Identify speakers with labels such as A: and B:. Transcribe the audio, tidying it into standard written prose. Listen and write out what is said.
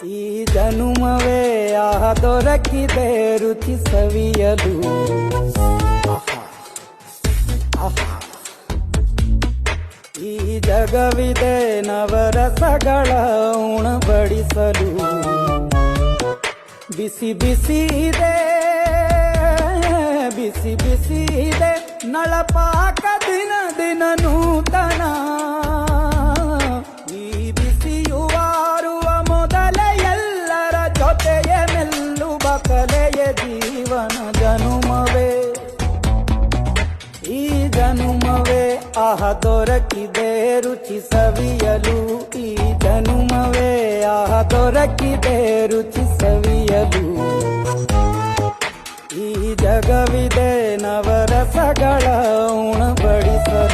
A: ಈ ಜನುಮವೇ ಆಹ ದೊರಕಿದೆ ರುಚಿ ಸವಿಯಲು. ಈ ಜಗವಿದೆ ನವರಸಗಳ ಉಣಬಡಿಸಲು. ಬಿಸಿ ಬಿಸಿ ಇದೆ, ಬಿಸಿ ಬಿಸಿ ಇದೆ ನಳಪಾಕ ದಿನ ದಿನ ನೂತನ. ಈ ಬಿಸಿಯುವಾರುವ ಮೊದಲೇ ಎಲ್ಲರ ಜೊತೆಯ ಮೆಲ್ಲುವ ಕಲೆಯ ಜೀವನ ಜನುಮವೇ. ಈ ಜನುಮವೇ ಆಹ ದೊರಕಿದೆ ರುಚಿ ಸವಿಯಲು. ಈ ಜನುಮವೇ ಆಹ ದೊರಕಿದೆ ರುಚಿ ಸವಿಯಲು. ಈ ಜಗವಿದೆ ನವರಸಗಳ ಉಣಬಡಿಸಲು.